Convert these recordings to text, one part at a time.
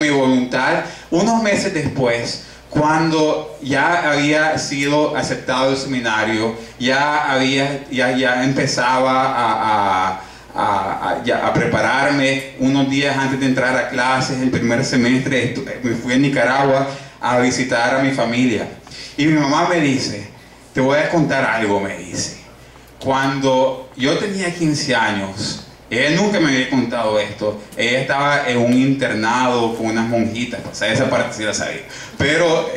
mi voluntad. Unos meses después, cuando ya había sido aceptado el seminario, ya empezaba a prepararme unos días antes de entrar a clases. El primer semestre me fui a Nicaragua a visitar a mi familia. Y mi mamá me dice, te voy a contar algo, me dice. Cuando yo tenía 15 años, ella nunca me había contado esto. Ella estaba en un internado con unas monjitas, o sea, esa parte sí la sabía. Pero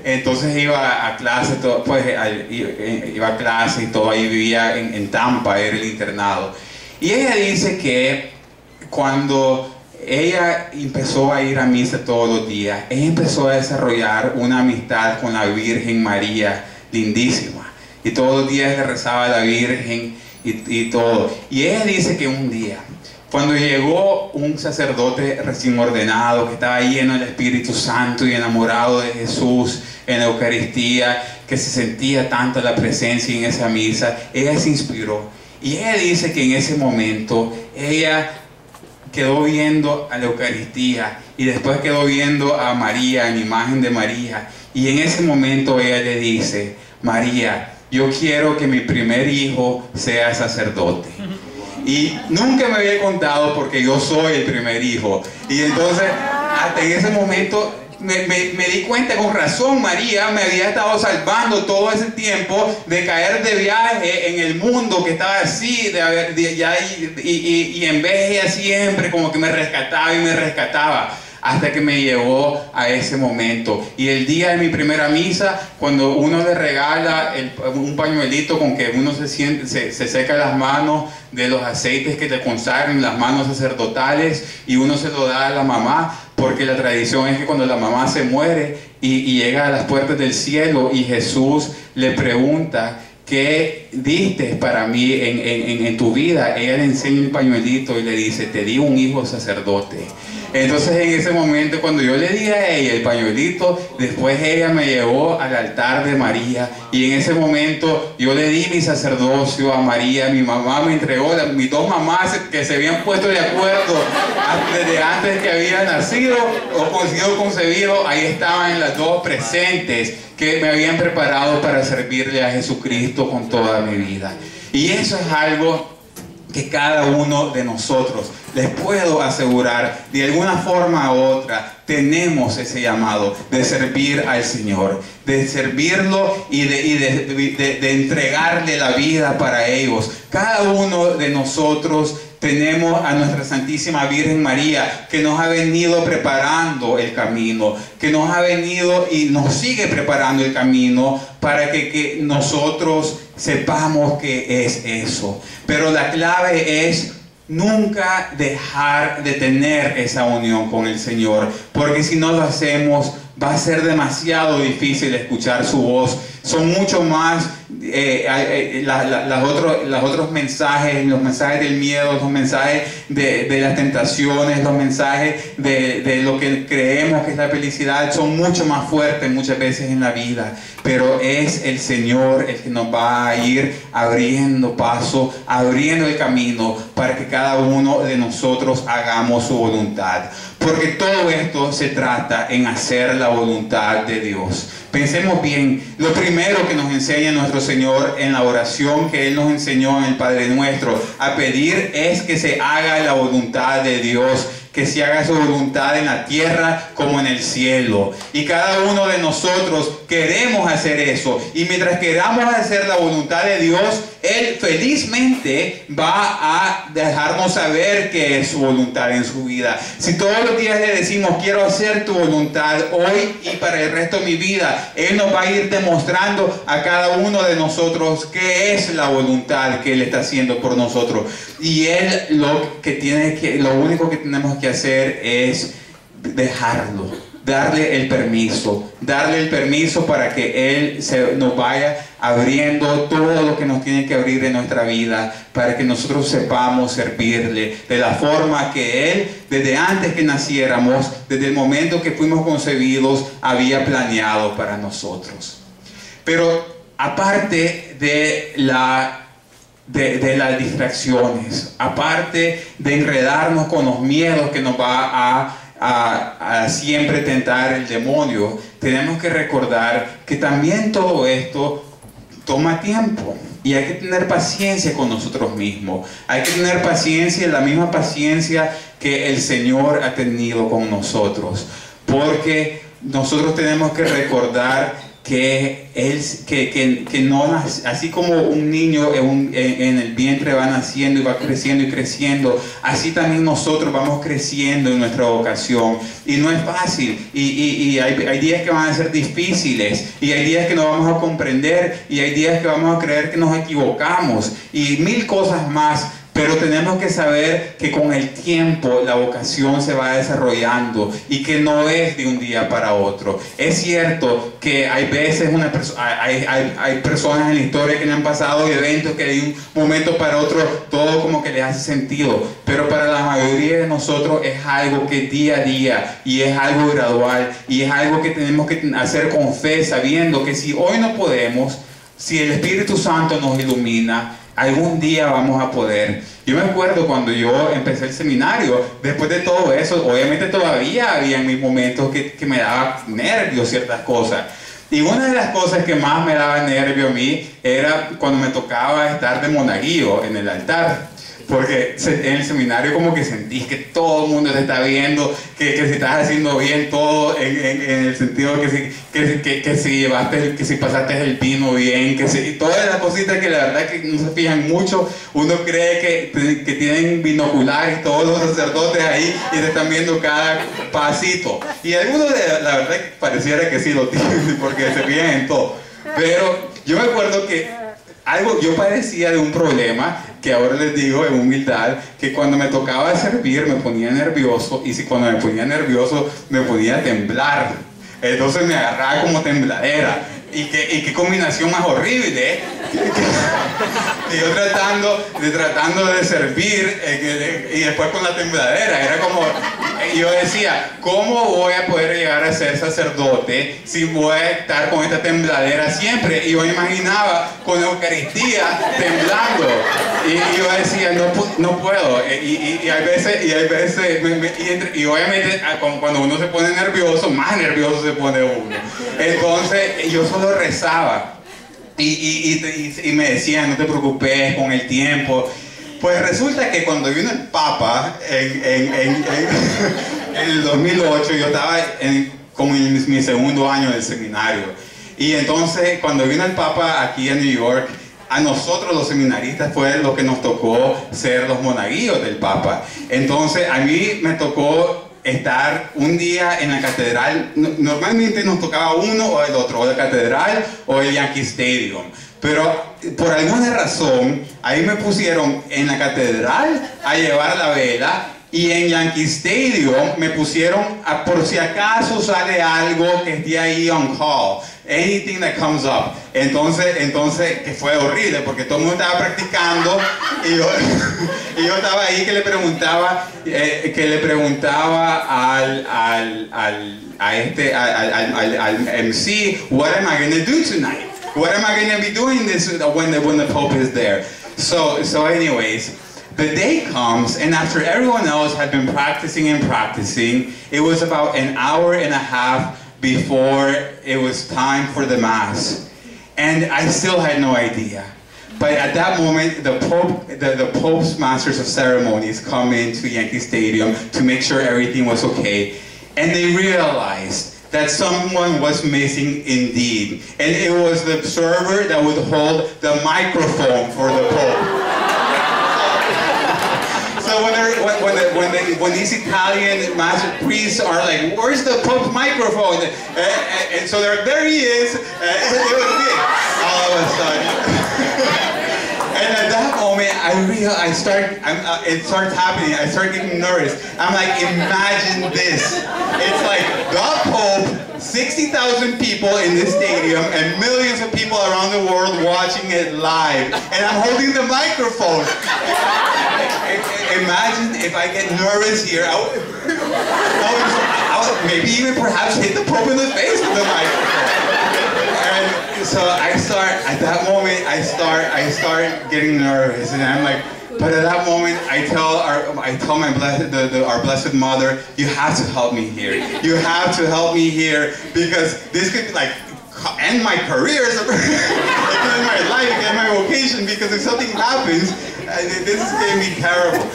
entonces iba a clase, iba a clase y todo, ahí vivía en Tampa, era el internado. Y ella dice que cuando ella empezó a ir a misa todos los días, ella empezó a desarrollar una amistad con la Virgen María, lindísima. Y todos los días le rezaba a la Virgen y todo. Y ella dice que un día, cuando llegó un sacerdote recién ordenado, que estaba lleno del Espíritu Santo y enamorado de Jesús en la Eucaristía, que se sentía tanto la presencia en esa misa, ella se inspiró. Y ella dice que en ese momento, ella quedó viendo a la Eucaristía y después quedó viendo a María, en imagen de María. Y en ese momento ella le dice, María, yo quiero que mi primer hijo sea sacerdote. Y nunca me había contado porque yo soy el primer hijo. Y entonces, hasta en ese momento, me di cuenta, con razón, María me había estado salvando todo ese tiempo de caer de viaje en el mundo que estaba así, y en vez ella siempre como que me rescataba y me rescataba. Hasta que me llevó a ese momento. Y el día de mi primera misa, cuando uno le regala un pañuelito con que uno se seca las manos de los aceites que te consagran, las manos sacerdotales, y uno se lo da a la mamá, porque la tradición es que cuando la mamá se muere y llega a las puertas del cielo y Jesús le pregunta, ¿qué diste para mí en tu vida? Ella le enseña un pañuelito y le dice, te di un hijo sacerdote. Entonces en ese momento, cuando yo le di a ella el pañuelito, después ella me llevó al altar de María, y en ese momento yo le di mi sacerdocio a María. Mi mamá me entregó, mis dos mamás que se habían puesto de acuerdo desde antes que había nacido o sido concebido, ahí estaban las dos presentes, que me habían preparado para servirle a Jesucristo con toda mi vida. Y eso es algo que cada uno de nosotros, les puedo asegurar, de alguna forma u otra, tenemos ese llamado de servir al Señor, de servirlo y de entregarle la vida para ellos. Cada uno de nosotros tenemos a nuestra Santísima Virgen María, que nos ha venido preparando el camino, que nos ha venido y nos sigue preparando el camino para que nosotros sepamos que es eso. Pero la clave es nunca dejar de tener esa unión con el Señor, porque si no lo hacemos, va a ser demasiado difícil escuchar su voz. Son mucho más los otros mensajes, los mensajes del miedo, los mensajes de las tentaciones, los mensajes de lo que creemos que es la felicidad, son mucho más fuertes muchas veces en la vida. Pero es el Señor el que nos va a ir abriendo paso, abriendo el camino para que cada uno de nosotros hagamos su voluntad. Porque todo esto se trata en hacer la voluntad de Dios. Pensemos bien, lo primero que nos enseña nuestro Señor en la oración que Él nos enseñó en el Padre Nuestro a pedir es que se haga la voluntad de Dios, que se haga su voluntad en la tierra como en el cielo. Y cada uno de nosotros queremos hacer eso. Y mientras queramos hacer la voluntad de Dios, Él felizmente va a dejarnos saber qué es su voluntad en su vida. Si todos los días le decimos, quiero hacer tu voluntad hoy y para el resto de mi vida, Él nos va a ir demostrando a cada uno de nosotros qué es la voluntad que Él está haciendo por nosotros. Y Él lo único que tenemos que hacer es dejarlo, darle el permiso para que Él nos vaya abriendo todo lo que nos tiene que abrir en nuestra vida, para que nosotros sepamos servirle de la forma que Él, desde antes que naciéramos, desde el momento que fuimos concebidos, había planeado para nosotros. Pero aparte de las distracciones, aparte de enredarnos con los miedos que nos va a siempre tentar el demonio, tenemos que recordar que también todo esto toma tiempo. Y hay que tener paciencia con nosotros mismos. Hay que tener paciencia, la misma paciencia que el Señor ha tenido con nosotros. Porque nosotros tenemos que recordar que no, así como un niño en el vientre va naciendo y va creciendo y creciendo, así también nosotros vamos creciendo en nuestra vocación. Y no es fácil, y hay días que van a ser difíciles, y hay días que no vamos a comprender, y hay días que vamos a creer que nos equivocamos, y mil cosas más. Pero tenemos que saber que con el tiempo la vocación se va desarrollando y que no es de un día para otro. Es cierto que hay veces hay personas en la historia que le han pasado eventos que de un momento para otro todo como que les hace sentido. Pero para la mayoría de nosotros es algo que día a día, y es algo gradual, y es algo que tenemos que hacer con fe, sabiendo que si hoy no podemos, si el Espíritu Santo nos ilumina, algún día vamos a poder. Yo me acuerdo cuando yo empecé el seminario, después de todo eso, obviamente todavía había en mis momentos que me daba nervios ciertas cosas. Y una de las cosas que más me daba nervio a mí era cuando me tocaba estar de monaguillo en el altar. Porque en el seminario como que sentís que todo el mundo te está viendo, que si estás haciendo bien todo, en el sentido que si llevaste, que si pasaste el vino bien, que si, todas las cositas que la verdad que no se fijan mucho. Uno cree que tienen binoculares todos los sacerdotes ahí y te están viendo cada pasito. Y algunos la verdad que pareciera que sí lo tienen porque se fijan en todo. Pero yo me acuerdo que yo padecía de un problema que ahora les digo en humildad, que cuando me tocaba servir me ponía nervioso, y cuando me ponía nervioso me ponía a temblar. Entonces me agarraba como tembladera. Y qué combinación más horrible, ¿eh? Y yo tratando de servir y después con la tembladera. Era como, yo decía, ¿cómo voy a poder llegar a ser sacerdote si voy a estar con esta tembladera siempre? Y yo me imaginaba con la Eucaristía temblando. Y yo decía, no puedo. Y hay veces, y obviamente cuando uno se pone nervioso, más nervioso se pone uno. Entonces yo solo rezaba. Y me decían, no te preocupes con el tiempo. Pues resulta que cuando vino el Papa en el 2008, yo estaba como en mi segundo año del seminario. Y entonces cuando vino el Papa aquí en New York, a nosotros los seminaristas fue lo que nos tocó ser los monaguillos del Papa. Entonces a mí me tocó estar un día en la catedral. Normalmente nos tocaba uno o el otro, o la catedral o el Yankee Stadium. Pero por alguna razón, ahí me pusieron en la catedral a llevar la vela, y en Yankee Stadium me pusieron a por si acaso sale algo que esté ahí on call. Anything that comes up. Entonces, que fue horrible porque todo el mundo estaba practicando y yo estaba ahí que le preguntaba al MC, what am I going to do tonight? What am I going to be doing this when the Pope is there? So anyways, the day comes, and after everyone else had been practicing and practicing, it was about an hour and a half before it was time for the Mass. And I still had no idea. But at that moment, the Pope's Masters of Ceremonies come into Yankee Stadium to make sure everything was okay. And they realized that someone was missing indeed. And it was the server that would hold the microphone for the Pope. So when these Italian master priests are like, where's the Pope's microphone? And so there he is. It was me, all of a sudden. And at that moment, it starts happening. I start getting nervous. I'm like, imagine this. It's like the Pope, 60,000 people in this stadium, and millions of people around the world watching it live. And I'm holding the microphone. Imagine if I get nervous here, I would maybe even perhaps hit the Pope in the face with the microphone. And so at that moment, I start getting nervous, and I'm like, But at that moment, I tell my our Blessed Mother, you have to help me here. You have to help me here, because this could like end my career, it could end my life, end my vocation, because if something happens, this is going to be terrible.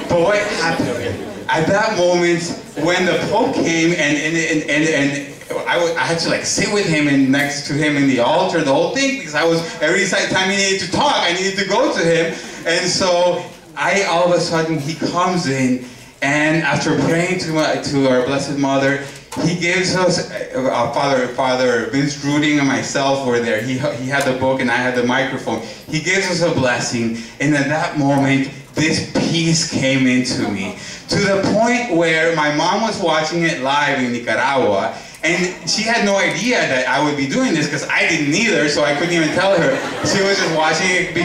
But what happened? At that moment, when the Pope came and I had to like sit with him and next to him in the altar, the whole thing, because every time he needed to talk, I needed to go to him. And so all of a sudden he comes in, and after praying to our Blessed Mother, he gives us, Father Vince Druding and myself were there. He had the book and I had the microphone. He gives us a blessing, and at that moment, this peace came into me, to the point where my mom was watching it live in Nicaragua, and she had no idea that I would be doing this, because I didn't either, so I couldn't even tell her. She was just watching it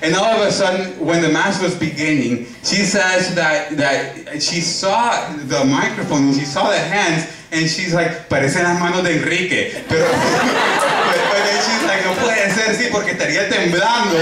and all of a sudden, when the Mass was beginning, she says that she saw the microphone, and she saw the hands, and she's like, parecen las manos de Enrique. Pero then she's like, no puede ser, sí, porque estaría temblando.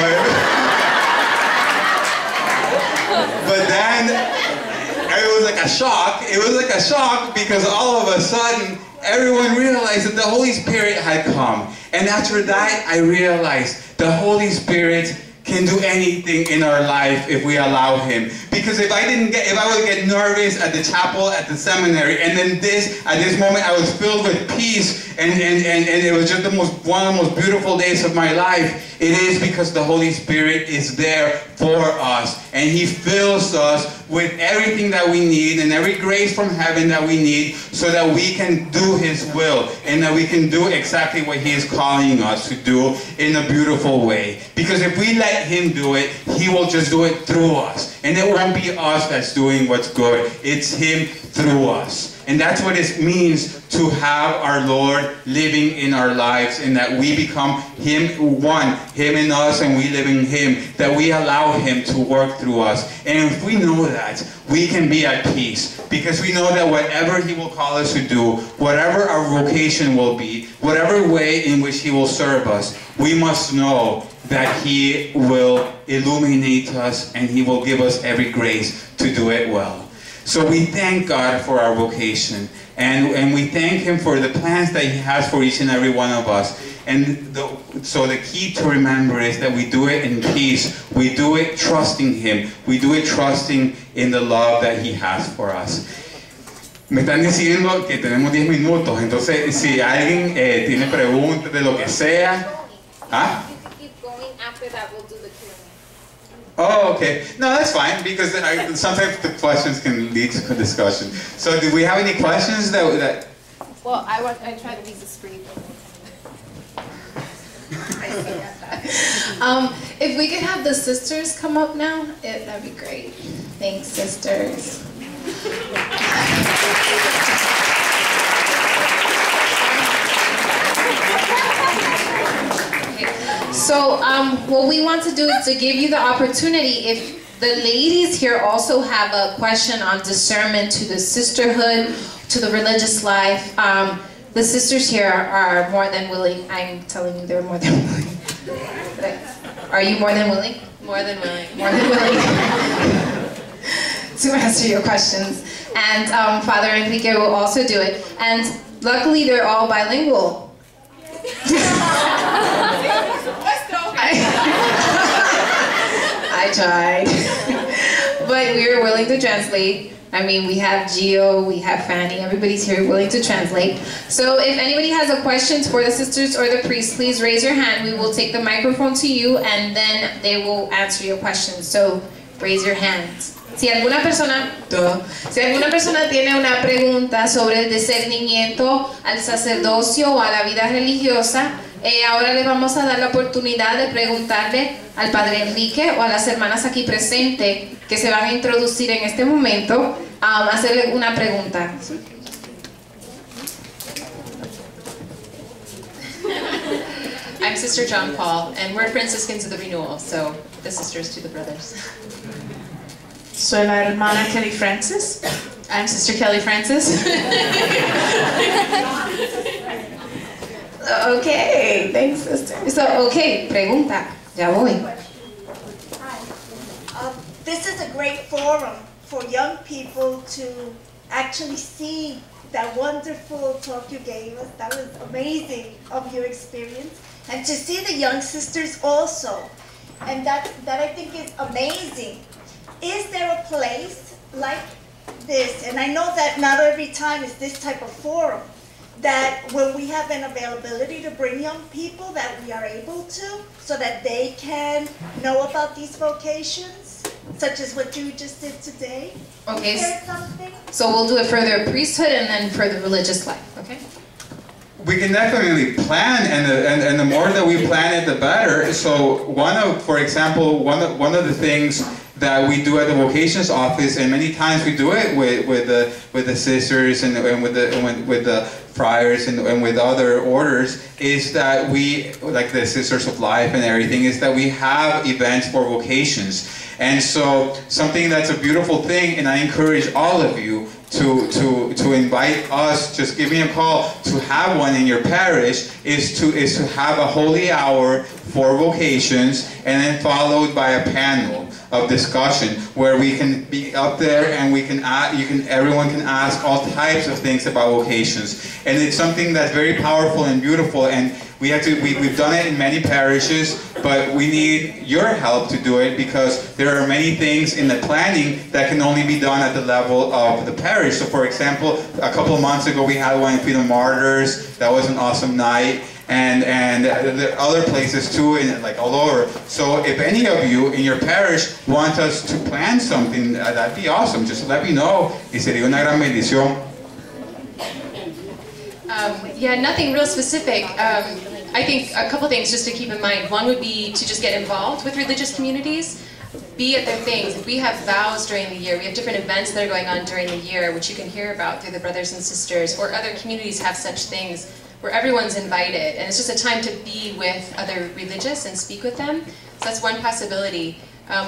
But then, it was like a shock. It was like a shock, because all of a sudden, everyone realized that the Holy Spirit had come. And after that, I realized the Holy Spirit can do anything in our life if we allow Him. Because if I would get nervous at the chapel, at the seminary, and then at this moment I was filled with peace, and it was just one of the most beautiful days of my life, it is because the Holy Spirit is there for us, and He fills us with everything that we need, and every grace from heaven that we need, so that we can do His will, and that we can do exactly what He is calling us to do in a beautiful way. Because if we let Him do it, He will just do it through us, and it won't be us that's doing what's good. It's Him through us. And that's what it means to have our Lord living in our lives, and that we become Him one, Him in us, and we live in Him, that we allow Him to work through us. And if we know that, we can be at peace, because we know that whatever He will call us to do, whatever our vocation will be, whatever way in which He will serve us, we must know that He will illuminate us, and He will give us every grace to do it well. So we thank God for our vocation, and we thank Him for the plans that He has for each and every one of us. And so the key to remember is that we do it in peace. We do it trusting Him. We do it trusting in the love that He has for us. Me están diciendo que tenemos 10 minutos, entonces si alguien tiene preguntas de lo que sea. ¿Ah? After that, we'll do the Q&A. Oh, okay. No, that's fine, because sometimes the questions can lead to discussion. So, do we have any questions that? Well, I try to be discreet. If we could have the sisters come up now, that'd be great. Thanks, sisters. So what we want to do is to give you the opportunity, if the ladies here also have a question on discernment to the sisterhood, to the religious life, the sisters here are more than willing. I'm telling you, they're more than willing. Are you more than willing? More than willing. More than willing to answer your questions. And Father Enrique will also do it. And luckily, they're all bilingual. I tried, but we were willing to translate. I mean, we have Gio, we have Fanny, everybody's here willing to translate. So if anybody has a questions for the sisters or the priest, please raise your hand. We will take the microphone to you, and then they will answer your questions. So raise your hands. Si alguna persona tiene una pregunta sobre el discernimiento al sacerdocio o a la vida religiosa, ahora le vamos a dar la oportunidad de preguntarle al Padre Enrique o a las hermanas aquí presentes que se van a introducir en este momento, hacerle una pregunta. I'm Sister John Paul, and we're Franciscans of the Renewal, so the sisters to the brothers. Soy la hermana Kelly Francis. I'm Sister Kelly Francis. Okay, thanks, sister. So, okay, pregunta. Ya voy. this is a great forum for young people to actually see that wonderful talk you gave us. That was amazing of your experience. And to see the young sisters also. And that I think is amazing. Is there a place like this? And I know that not every time is this type of forum, that when we have an availability to bring young people, that we are able to, so that they can know about these vocations, such as what you just did today. Okay. Is there something? So we'll do it for the priesthood and then for the religious life, okay? We can definitely plan, and the more that we plan it, the better. So for example, one of the things that we do at the vocations office, and many times we do it with the sisters and with the friars and with other orders, is that we, like the Sisters of Life and everything, is that we have events for vocations. And so something that's a beautiful thing, and I encourage all of you to invite us, just give me a call, to have one in your parish, is to have a holy hour for vocations, and then followed by a panel of discussion where we can be up there and everyone can ask all types of things about vocations. And it's something that's very powerful and beautiful, and we've done it in many parishes, but we need your help to do it, because there are many things in the planning that can only be done at the level of the parish. So for example, a couple of months ago we had one in Freedom Martyrs. That was an awesome night. And there are other places too, like all over. So if any of you in your parish want us to plan something, that'd be awesome. Just let me know. Y sería una gran bendición. Yeah, nothing real specific. I think a couple things just to keep in mind. One would be to just get involved with religious communities, be at their things. We have vows during the year. We have different events that are going on during the year, which you can hear about through the brothers and sisters, or other communities have such things where everyone's invited, and it's just a time to be with other religious and speak with them. So that's one possibility.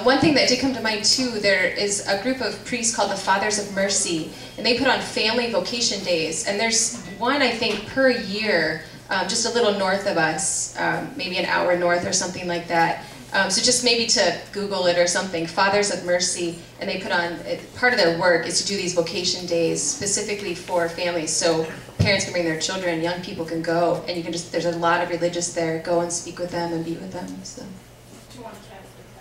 One thing that did come to mind too, there is a group of priests called the Fathers of Mercy, and they put on family vocation days, and there's one, I think, per year, just a little north of us, maybe an hour north or something like that. So just maybe to Google it or something, Fathers of Mercy, and they put on, part of their work is to do these vocation days specifically for families, so parents can bring their children, young people can go, and you can just, there's a lot of religious there, go and speak with them and be with them, so. Do you want to translate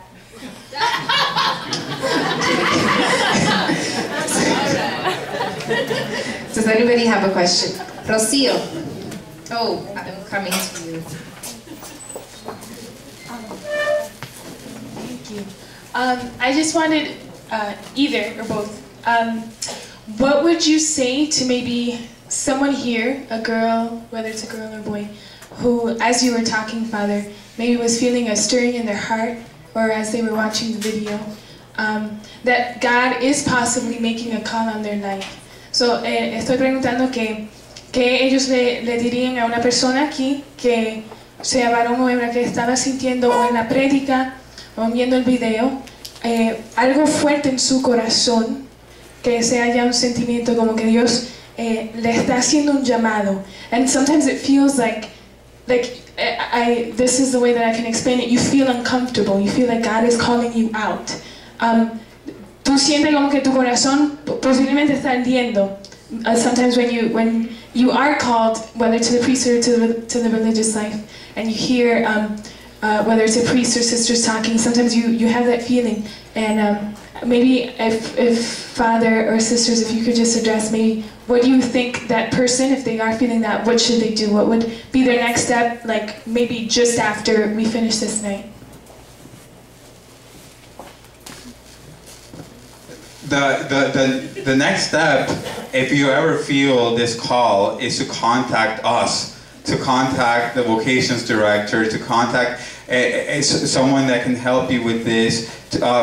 that? Does anybody have a question? Rocio. Oh, I'm coming to you. Thank you. I just wanted either or both. What would you say to maybe someone here, a girl, whether it's a girl or a boy, who, as you were talking, Father, maybe was feeling a stirring in their heart, or as they were watching the video, that God is possibly making a call on their life. So, estoy preguntando que ellos le dirían a una persona aquí, que sea varón o hembra, que estaba sintiendo o en la prédica o viendo el video, algo fuerte en su corazón, que sea ya un sentimiento como que Dios le está haciendo un llamado. And sometimes it feels like this is the way that I can explain it. You feel uncomfortable. You feel like God is calling you out. Tú sientes como que tu corazón posiblemente está ardiendo. Sometimes when you are called, whether to the priesthood or to the religious life, and you hear whether it's a priest or sisters talking, sometimes you have that feeling. And maybe if Father or sisters, if you could just address maybe, what do you think that person, if they are feeling that, what should they do? What would be their next step, like maybe just after we finish this night? The next step, if you ever feel this call, is to contact us, to contact the vocations director, to contact someone that can help you with this,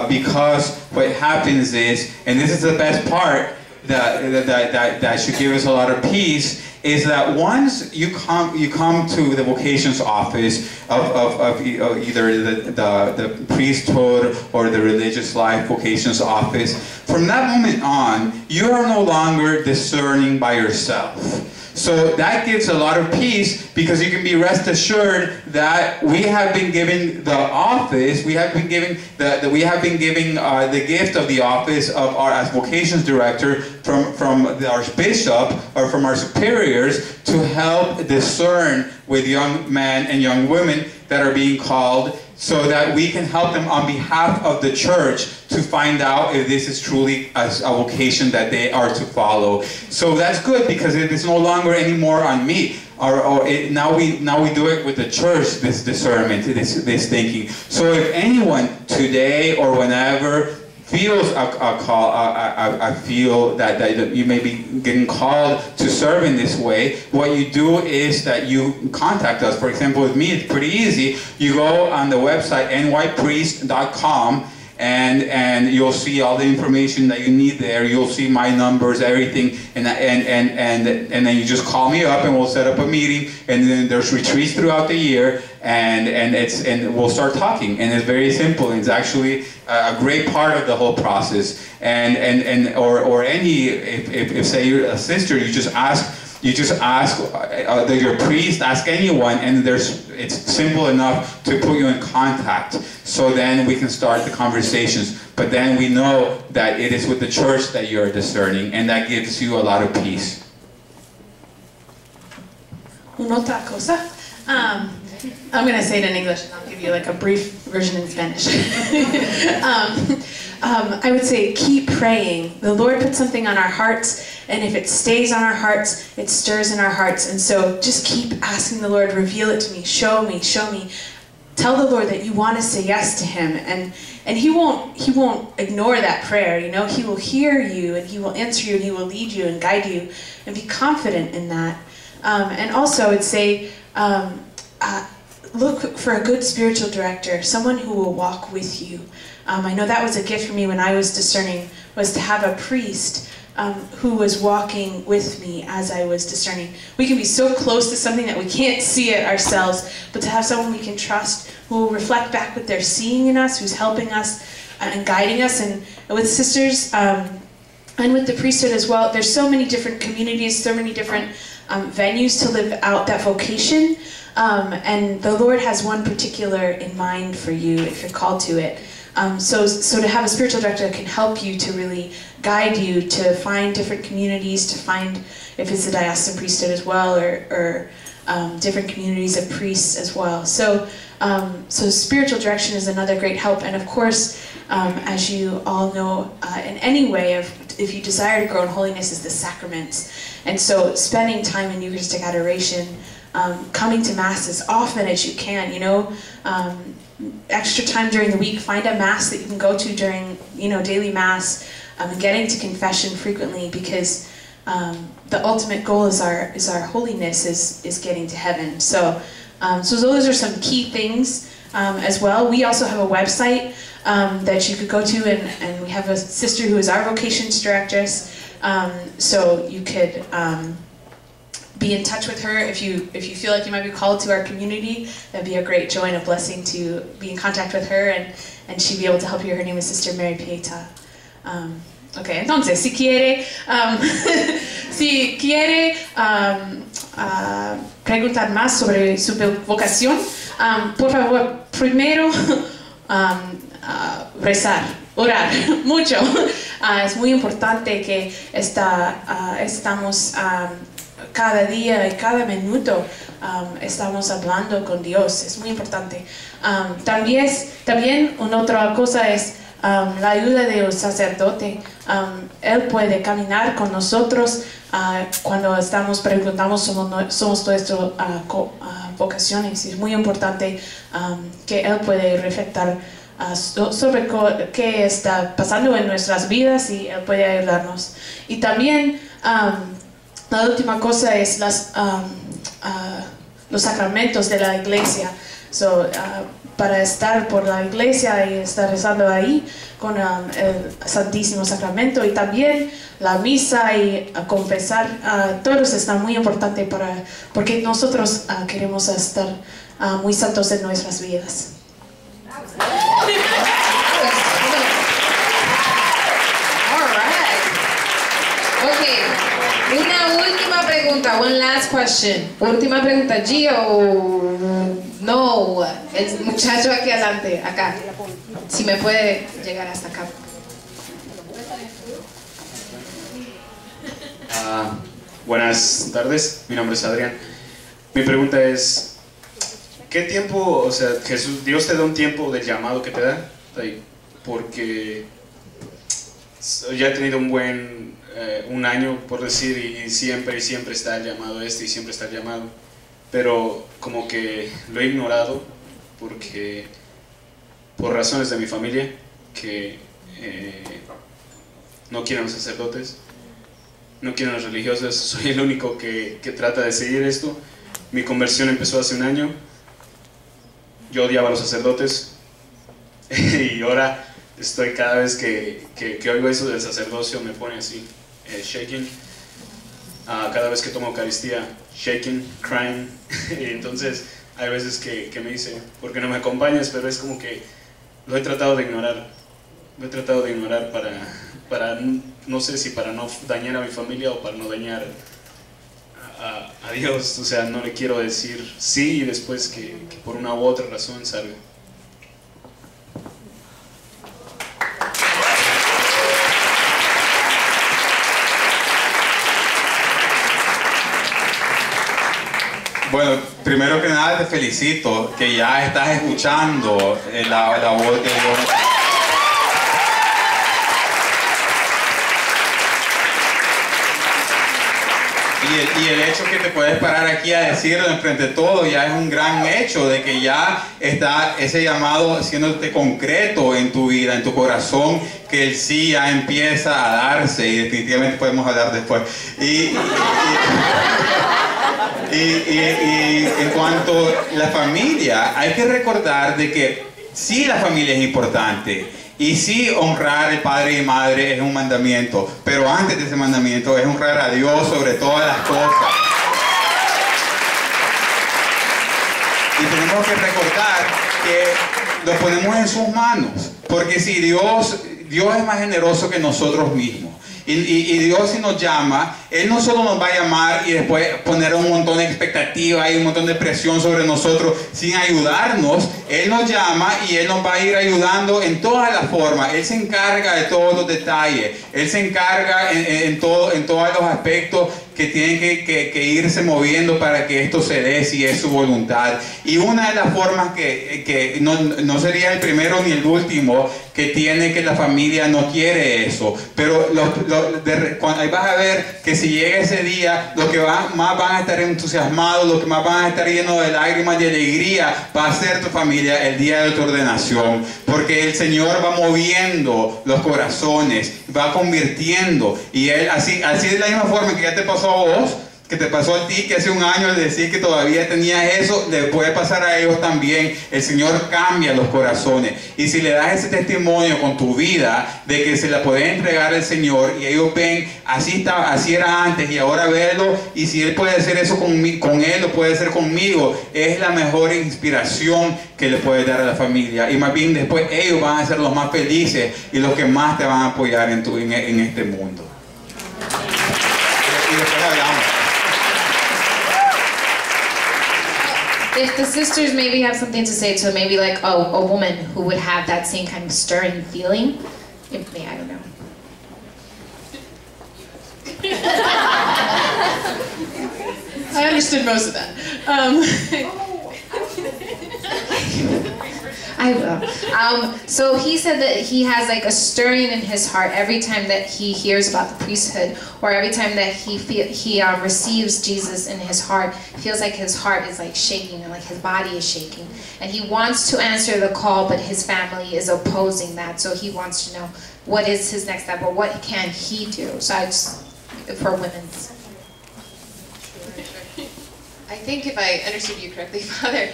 because what happens is, and this is the best part that should give us a lot of peace, is that once you come to the vocations office of either the priesthood or the religious life vocations office, from that moment on, you are no longer discerning by yourself. So that gives a lot of peace, because you can be rest assured that we have been given the office, we have been given the gift of the office of our as vocations director from our bishop or from our superiors to help discern with young men and young women that are being called, so that we can help them on behalf of the church to find out if this is truly a vocation that they are to follow. So that's good, because it is no longer anymore on me. Now we do it with the church, this discernment, this thinking. So if anyone today or whenever feels a call, I feel that you may be getting called to serve in this way, what you do is that you contact us. For example, with me, it's pretty easy. You go on the website nypriest.com, and you'll see all the information that you need there. You'll see my numbers, everything, and then you just call me up and we'll set up a meeting. And then there's retreats throughout the year, and we'll start talking. And it's very simple. It's actually a great part of the whole process. Or any, if say you're a sister, you just ask your priest, ask anyone, and it's simple enough to put you in contact. So then we can start the conversations. But then we know that it is with the church that you are discerning, and that gives you a lot of peace. Una otra cosa. I'm going to say it in English, and I'll give you like a brief version in Spanish. I would say keep praying. The Lord put something on our hearts, and if it stays on our hearts, it stirs in our hearts. And so just keep asking the Lord, reveal it to me, show me, show me. Tell the Lord that you want to say yes to Him, and He won't ignore that prayer. You know, He will hear you, and He will answer you, and He will lead you and guide you, and be confident in that. And also, I'd say look for a good spiritual director, someone who will walk with you. I know that was a gift for me when I was discerning, was to have a priest who was walking with me as I was discerning. We can be so close to something that we can't see it ourselves, but to have someone we can trust who will reflect back what they're seeing in us, who's helping us and guiding us. And with sisters and with the priesthood as well, there's so many different communities, so many different venues to live out that vocation. And the Lord has one particular in mind for you if you're called to it. So to have a spiritual director that can help you to really guide you to find different communities, to find if it's the diocesan priesthood as well, or different communities of priests as well. So spiritual direction is another great help. And of course, as you all know, in any way, if you desire to grow in holiness, is the sacraments. And so spending time in Eucharistic adoration, coming to Mass as often as you can, extra time during the week, find a Mass that you can go to during, daily Mass, getting to confession frequently, because the ultimate goal is our holiness, is getting to heaven. So those are some key things as well. We also have a website that you could go to, and we have a sister who is our vocations directress, so you could be in touch with her if you feel like you might be called to our community. That'd be a great joy and a blessing to be in contact with her, and she'd be able to help you. Her name is Sister Mary Pieta. Okay, entonces, si quiere preguntar más sobre su vocación, por favor, primero rezar, orar mucho. Es muy importante que estamos cada día y cada minuto estamos hablando con Dios. Es muy importante. También una otra cosa es la ayuda de un sacerdote. Él puede caminar con nosotros cuando preguntamos somos nuestras vocaciones. Es muy importante que Él puede reflectar sobre qué está pasando en nuestras vidas, y Él puede ayudarnos. Y también la última cosa es los sacramentos de la iglesia. para estar por la iglesia y estar rezando ahí con el Santísimo Sacramento, y también la misa y confesar, todos están muy importantes porque nosotros queremos estar muy santos en nuestras vidas. Okay, una última pregunta, one last question. Última pregunta, Gio. No, el muchacho aquí adelante, acá. Si me puede llegar hasta acá. Buenas tardes, mi nombre es Adrián. Mi pregunta es, ¿qué tiempo, o sea, Dios te da un tiempo del llamado que te da? Porque ya he tenido un año, por decir, y siempre está el llamado y siempre está el llamado, pero como que lo he ignorado por razones de mi familia, que no quieren los sacerdotes, no quieren los religiosos. Soy el único que trata de seguir esto. Mi conversión empezó hace un año. Yo odiaba a los sacerdotes y ahora estoy, cada vez que oigo eso del sacerdocio me pone así, shaking. Cada vez que tomo Eucaristía, shaking, crying. Y entonces hay veces que me dice, ¿por qué no me acompañas? Pero es como que lo he tratado de ignorar. Lo he tratado de ignorar para no sé si para no dañar a mi familia o para no dañar a Dios. O sea, no le quiero decir sí y después que por una u otra razón salga. Bueno, primero que nada te felicito que ya estás escuchando la voz de Dios. Y el hecho que te puedes parar aquí a decirlo enfrente de todo ya es un gran hecho de que ya está ese llamado haciéndote concreto en tu vida, en tu corazón, que el sí ya empieza a darse, y definitivamente podemos hablar después. Y en cuanto a la familia, hay que recordar de que sí, la familia es importante. Y sí, honrar al padre y madre es un mandamiento, pero antes de ese mandamiento es honrar a Dios sobre todas las cosas. Y tenemos que recordar que lo ponemos en sus manos, porque si Dios es más generoso que nosotros mismos. Y Dios, si nos llama, Él no solo nos va a llamar y después poner un montón de expectativa y un montón de presión sobre nosotros sin ayudarnos. Él nos llama y Él nos va a ir ayudando en todas las formas. Él se encarga de todos los detalles. Él se encarga en todos los aspectos que tienen que irse moviendo para que esto se dé, si es su voluntad. Y una de las formas que no sería el primero ni el último, que tiene que la familia no quiere eso, pero ahí vas a ver que si llega ese día, los que más van a estar entusiasmados, los que más van a estar llenos de lágrimas y alegría, va a ser tu familia el día de tu ordenación, porque el Señor va moviendo los corazones, va convirtiendo, y Él así de la misma forma que ya te pasó a vos, que te pasó a ti, que hace un año al decir que todavía tenías eso, le puede pasar a ellos también. El Señor cambia los corazones, y si le das ese testimonio con tu vida de que se la puede entregar al Señor, y ellos ven, así era antes y ahora verlo, y si Él puede hacer eso con Él, lo puede hacer conmigo, es la mejor inspiración que le puede dar a la familia, y más bien después ellos van a ser los más felices y los que más te van a apoyar en este mundo. Y después hablamos. If the sisters maybe have something to say to maybe like a woman who would have that same kind of stirring feeling, I don't know. I understood most of that. I will. So he said that he has like a stirring in his heart every time that he hears about the priesthood, or every time that he receives Jesus in his heart. He feels like his heart is like shaking and like his body is shaking, and he wants to answer the call, but his family is opposing that. So he wants to know what is his next step, or what can he do. So for women's. I think if I understood you correctly, Father,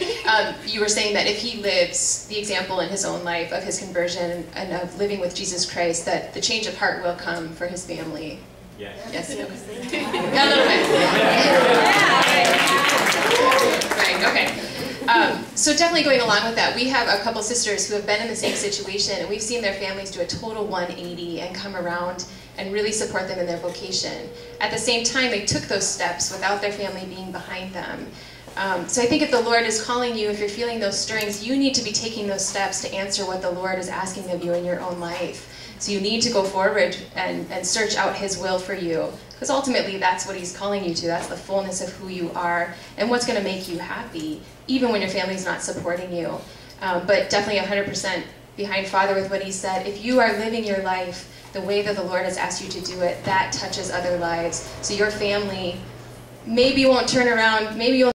you were saying that if he lives the example in his own life of his conversion and of living with Jesus Christ, that the change of heart will come for his family. Yes. Yes. A little bit. Right. Okay. So definitely going along with that, we have a couple sisters who have been in the same situation, and we've seen their families do a total 180 and come around and really support them in their vocation. At the same time, they took those steps without their family being behind them. So I think if the Lord is calling you, if you're feeling those stirrings, you need to be taking those steps to answer what the Lord is asking of you in your own life. So you need to go forward and search out His will for you, because ultimately that's what He's calling you to. That's the fullness of who you are and what's going to make you happy, even when your family's not supporting you. But definitely 100% behind Father with what he said. If you are living your life the way that the Lord has asked you to do it, that touches other lives. So your family maybe won't turn around, maybe you'll